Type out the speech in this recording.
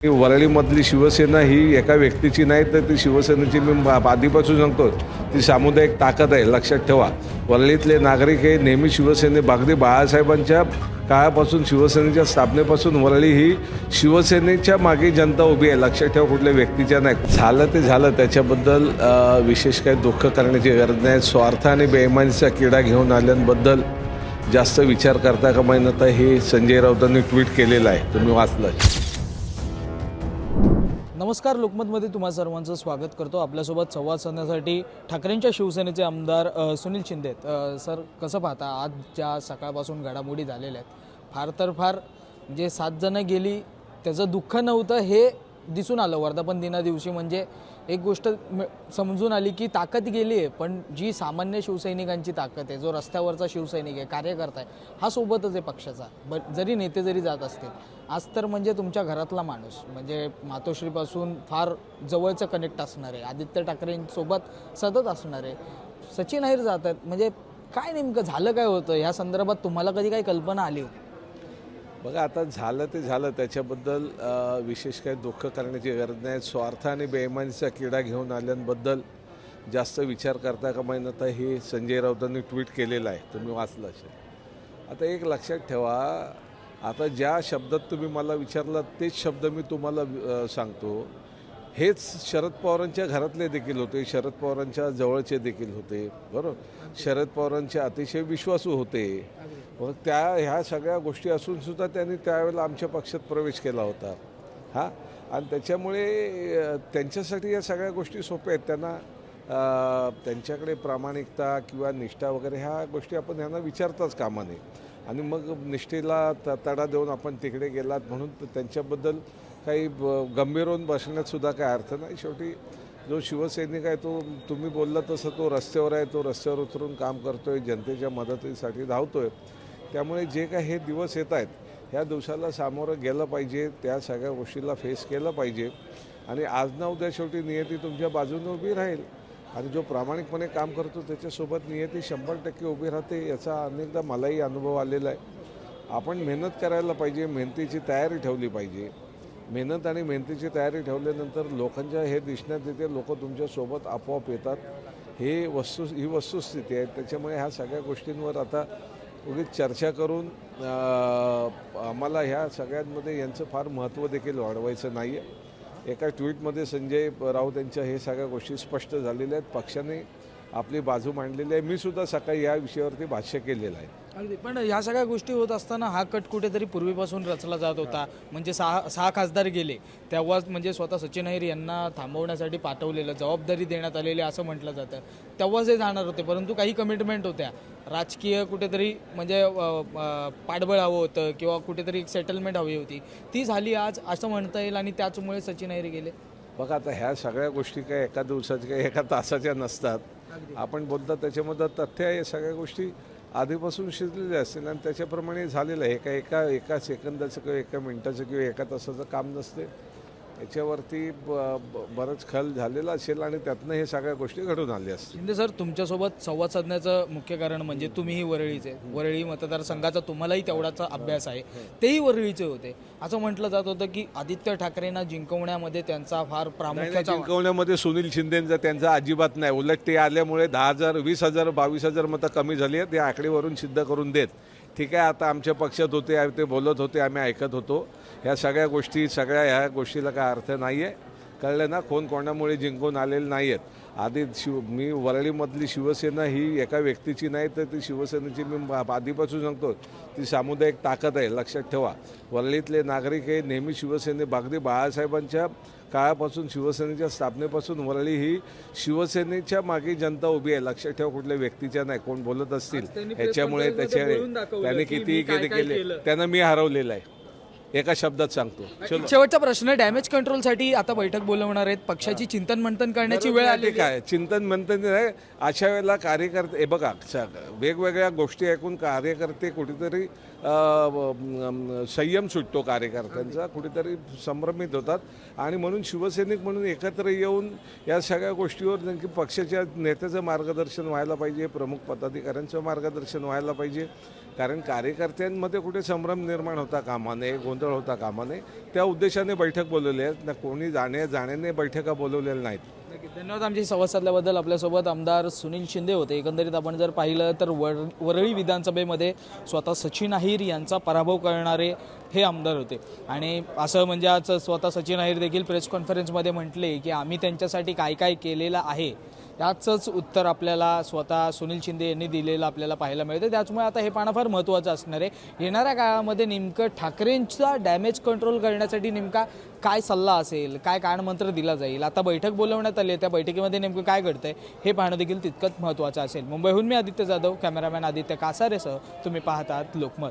वरळीमधली शिवसेना ही एका व्यक्तीची नाही तर ती शिवसेनेची मी आधीपासून सांगतो ती सामुदायिक ताकद आहे. लक्षात ठेवा, वरळीतले नागरिक हे नेहमी शिवसेने बागदी बाळासाहेबांच्या काळापासून शिवसेनेच्या स्थापनेपासून वरळी ही शिवसेनेच्या मागे जनता उभी आहे. लक्षात ठेवा, कुठल्या व्यक्तीच्या नाही. झालं ते झालं, त्याच्याबद्दल विशेष काही दुःख करण्याची गरज नाही. स्वार्थ आणि बेईमानीचा किडा घेऊन आल्यांबद्दल जास्त विचार करता कामा नये. हे संजय राऊतांनी ट्विट केलेलं आहे, तुम्ही वाचलं. नमस्कार, लोकमतमध्ये तुम्हा सर्वांचं स्वागत करतो. आपल्यासोबत संवाद साधण्यासाठी ठाकरेंच्या शिवसेनेचे आमदार सुनील शिंदे आहेत. सर, कसं पाहता आज ज्या सकाळपासून घडामोडी झालेल्या आहेत? फार तर फार जे 7 जणं गेली त्याचं दुःख नव्हतं हे दिसून आलं. वर्धापन दिना दिवशी म्हणजे एक गोष्ट समजून आली की ताकद गेली आहे, पण जी सामान्य शिवसैनिकांची ताकद आहे, जो रस्त्यावरचा शिवसैनिक आहे, कार्यकर्ता आहे, हा सोबतच आहे पक्षाचा. जरी नेते जरी जात असतील, आज तर म्हणजे तुमच्या घरातला माणूस म्हणजे मातोश्रीपासून फार जवळचं कनेक्ट असणार आहे, आदित्य ठाकरेंसोबत सतत असणार आहे, सचिन अहिर जात आहेत. म्हणजे काय नेमकं झालं, काय होतं ह्या संदर्भात तुम्हाला कधी काही कल्पना आली होती? बघा, आता झालं ते झालं, त्याच्याबद्दल विशेष काही दुःख करण्याची गरज नाही. स्वार्थ आणि बेईमानीचा किडा घेऊन आल्यांबद्दल जास्त विचार करता कामा नये. हे संजय राऊतांनी ट्विट केलेलं आहे, तुम्ही वाचलं असेल. आता एक लक्षात ठेवा, आता ज्या शब्दात तुम्ही मला विचारलात तेच शब्द मी तुम्हाला सांगतो. हेच शरद पवारांच्या घरातले देखील होते, शरद पवारांच्या जवळचे देखील होते, बरोबर. शरद पवारांचे अतिशय विश्वासू होते. मग ह्या सगळ्या गोष्टी असूनसुद्धा त्यांनी त्यावेळेला आमच्या पक्षात प्रवेश केला होता. आणि त्याच्यामुळे त्यांच्यासाठी या सगळ्या गोष्टी सोप्या आहेत. त्यांना त्यांच्याकडे प्रामाणिकता किंवा निष्ठा वगैरे ह्या गोष्टी आपण ह्यांना विचारताच कामा नये. आणि मग निष्ठेला तडा देऊन आपण तिकडे गेलात म्हणून त्यांच्याबद्दल काही गंभीर होऊन बसण्यातसुद्धा काही अर्थ नाही. शेवटी जो शिवसैनिक आहे तो, तुम्ही बोलला तसं, तो रस्त्यावर आहे, तो रस्त्यावर उतरून काम करतो आहे, जनतेच्या मदतीसाठी धावतो आहे. त्यामुळे जे काय हे दिवस येत आहेत, ह्या दिवसाला सामोरं गेलं पाहिजे, त्या सगळ्या गोष्टीला फेस केलं पाहिजे. आणि आज ना उद्या शेवटी नियती तुमच्या बाजूने उभी राहील. आणि जो प्रामाणिकपणे काम करतो त्याच्यासोबत नियती 100% उभी राहते. याचा अनेकदा मलाही अनुभव आलेला आहे. आपण मेहनत करायला पाहिजे, मेहनतीची तयारी ठेवली पाहिजे. मेहनत आणि मेहनतीची तयारी ठेवल्यानंतर लोकांच्या हे दिसण्यात येते, लोक तुमच्यासोबत आपोआप येतात. ही वस्तुस्थिती आहे. त्याच्यामुळे ह्या सगळ्या गोष्टींवर आता उगीच चर्चा करून आम्हाला ह्या सगळ्यांमध्ये यांचं फार महत्त्व देखील वाढवायचं नाही आहे. एका ट्विटमध्ये संजय राऊत यांच्या हे सगळ्या गोष्टी स्पष्ट झालेल्या आहेत. पक्षाने आपली बाजू मांडलेली आहे. मी सुद्धा सकाळी या विषयावरती भाष्य केलेलं आहे. अगदी. पण ह्या सगळ्या गोष्टी होत असताना हा कट कुठेतरी पूर्वीपासून रचला जात होता. म्हणजे सहा खासदार गेले तेव्हाच म्हणजे स्वतः सचिन अहिर यांना थांबवण्यासाठी पाठवलेलं, जबाबदारी देण्यात आलेली असं म्हटलं जातं. तेव्हाच हे जाणार होते, परंतु काही कमिटमेंट होत्या, राजकीय कुठेतरी म्हणजे पाठबळ हवं होतं किंवा कुठेतरी एक सेटलमेंट हवी होती, ती झाली आज असं म्हणता येईल. आणि त्याचमुळे सचिन अहिर गेले. बघा, आता ह्या सगळ्या गोष्टी काय एका दिवसाच्या काय एका तासाच्या नसतात. आपण बोलतात त्याच्यामध्ये तथ्य आहे. सगळ्या गोष्टी आधीपासून शिजलेल्या असतील आणि त्याच्याप्रमाणे झालेलं आहे. एका सेकंदाचं किंवा एका मिनिटाचं किंवा एका तासाचं काम नसते. याच्यावरती बरंच खल झालेला असेल आणि त्यातनं हे सगळ्या गोष्टी घडून आल्या असतील. शिंदे सर, तुमच्यासोबत संवाद साधण्याचं मुख्य कारण म्हणजे तुम्हीही वरळीचे, वरळी मतदारसंघाचा तुम्हालाही तेवढाचा अभ्यास आहे, तेही वरळीचे होते. असं म्हटलं जात होतं की आदित्य ठाकरेंना जिंकवण्यामध्ये त्यांचा फार प्रामुख्याचा. जिंकवण्यामध्ये सुनील शिंदेंचा त्यांचा अजिबात नाही. उलट ते आल्यामुळे 10,000, 20,000, 22,000 मतं कमी झाली आहेत. या आकडेवरून सिद्ध करून देत. ठीक आहे, आता आमच्या पक्षात होते, ते बोलत होते, आम्ही ऐकत होतो. ह्या सगळ्या गोष्टीला काय अर्थ नाही आहे. कळलं ना, कोणामुळे जिंकून आलेले नाही आहेत. मी वरळीमधली शिवसेना ही एका व्यक्तीची नाही तर ती शिवसेनेची मी आधीपासून सांगतो ती सामुदायिक ताकद आहे. लक्षात ठेवा, वरळीतले नागरिक हे नेहमी शिवसेने बागदी बाळासाहेबांच्या काळापासून शिवसेनेच्या स्थापनेपासून वरळी ही शिवसेनेच्या मागे जनता उभी आहे. लक्षात ठेवा, कुठल्या व्यक्तीच्या नाही. कोण बोलत असतील ह्याच्यामुळे त्याने किती केले, त्यांना मी हरवलेलं आहे. एका शब्दात सांगतो. शेवटचा प्रश्न, डॅमेज कंट्रोलसाठी आता बैठक बोलवणार आहेत, पक्षाची चिंतन मंथन करण्याची वेळ आली. काय चिंतन मंथन नाही, अशा वेळेला कार्यकर्ते हे बघा, वेगवेगळ्या गोष्टी ऐकून कार्यकर्ते कुठेतरी संयम सुटतो कार्यकर्त्यांचा, कुठेतरी संभ्रमित होतात. आणि म्हणून शिवसैनिक म्हणून एकत्र येऊन या सगळ्या गोष्टीवर नेमकी पक्षाच्या नेत्याचं मार्गदर्शन व्हायला पाहिजे, प्रमुख पदाधिकाऱ्यांचं मार्गदर्शन व्हायला पाहिजे. कारण कार्यकर्त्यांमध्ये कुठे संभ्रम निर्माण होता कामा नये, गोंधळ होता कामा नये, त्या उद्देशाने बैठक बोलवली आहे ना. कोणी जाण्याने बैठका बोलवलेल्या नाहीत. नक्कीच. धन्यवाद. आमची संवाद साधल्याबद्दल. आपल्यासोबत आमदार सुनील शिंदे होते. एकंदरीत आपण जर पाहिलं तर वरळी विधानसभेमध्ये स्वतः सचिन अहिर यांचा पराभव करणारे हे आमदार होते आणि असं म्हणजे आज स्वतः सचिन अहिर देखील प्रेस कॉन्फरन्समध्ये म्हटले की आम्ही त्यांच्यासाठी काय काय केलेलं आहे याचंच उत्तर आपल्याला स्वतः सुनील शिंदे यांनी दिलेलं आपल्याला पाहायला मिळतं. त्याच्यामुळे आता हे पाहणं फार महत्त्वाचं असणार आहे. येणाऱ्या काळामध्ये नेमकं ठाकरेंचा डॅमेज कंट्रोल करण्यासाठी नेमका काय सल्ला असेल, काय कानमंत्र दिला जाईल. आता बैठक बोलवण्यात आली आहे, त्या बैठकीमध्ये नेमकं काय घडतंय हे पाहणं देखील तितकंच महत्त्वाचं असेल. मुंबईहून मी आदित्य जाधव, कॅमेरामॅन आदित्य कासारेसह तुम्ही पाहतात लोकमत.